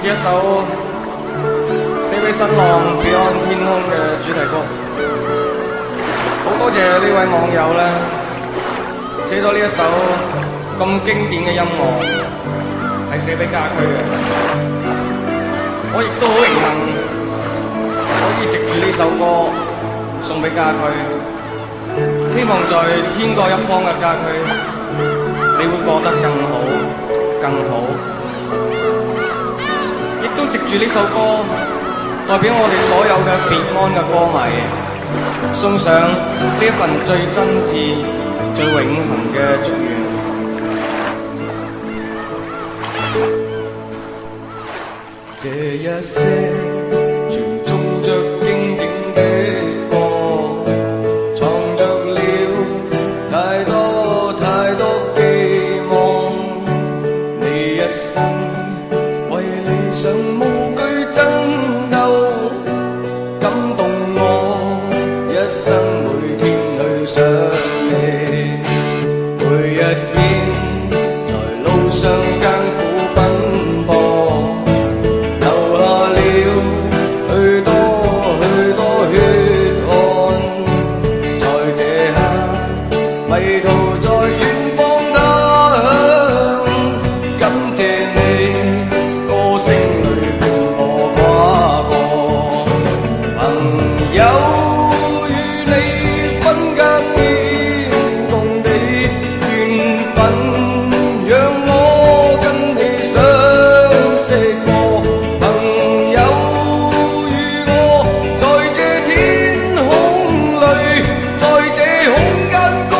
這一首寫俾新浪彼岸天空嘅主題曲，好多謝呢位網友咧，寫咗呢一首咁經典嘅音樂，係寫俾家駒嘅。我亦都好榮幸可以藉住呢首歌送俾家駒，希望在天各一方嘅家駒，你會過得更好，更好。亦都藉住呢首歌，代表我哋所有嘅別安嘅歌迷，送上呢一份最真摯、最永恆嘅祝願。這一些傳頌着經典的歌，藏着了太多太多寄望。你一生為理想無懼爭鬥，感動我一生每天去想你，每一天在路上艱苦奔波。迷途在遠方他鄉，感謝你歌聲裏伴我跨過。朋友與你分隔天共地緣分，讓我跟你相識過。朋友與我在這天空裏，在這空間共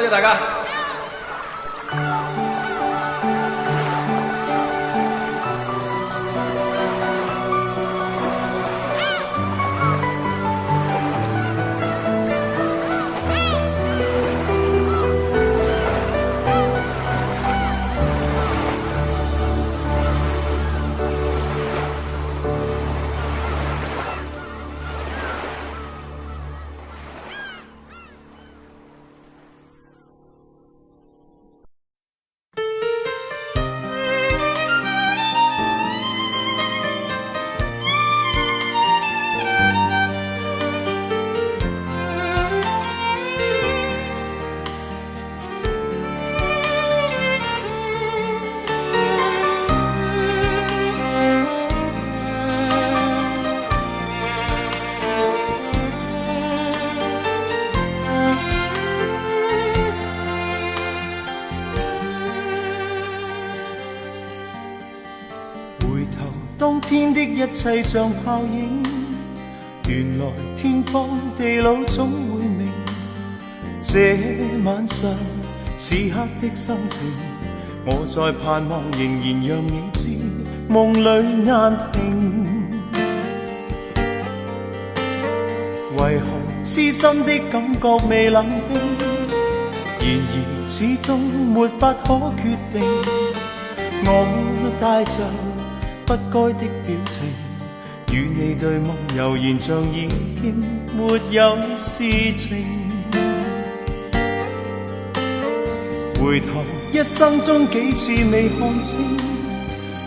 謝大家。當天的一切像泡影，原來天荒地老總會明。這晚上此刻的心情，我在盼望仍然讓你知，夢裏難平。為何痴心的感覺未冷冰？然而始終沒法可決定，我帶着不該的表情，與你對望，悠然像已經沒有事情。回頭一生中幾次未看清，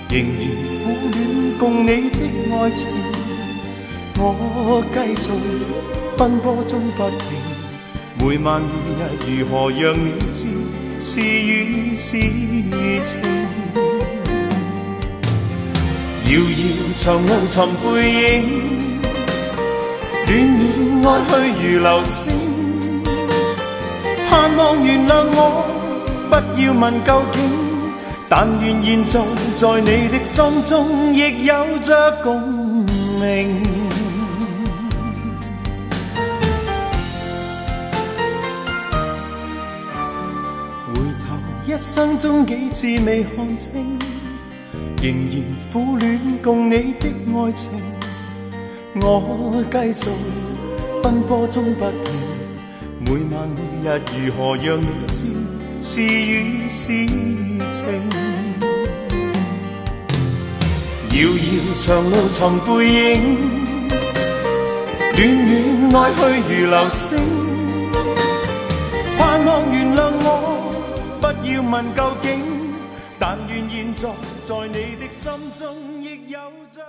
仍然苦戀共你的愛情。我繼續奔波中不停，每晚每日如何讓你知，是與是情。遙遙長路尋背影，戀戀愛去如流星。盼望原諒我，不要問究竟，但願現在在你的心中亦有着共鳴。回頭一生中幾次未看清，仍然苦戀共你的愛情。我繼續奔波中不停，每晚每日如何讓你知，是與是情。遙遙長路尋背影，戀戀愛去如流星。盼望原諒我，不要問究竟，但願現在在你的心中亦有着。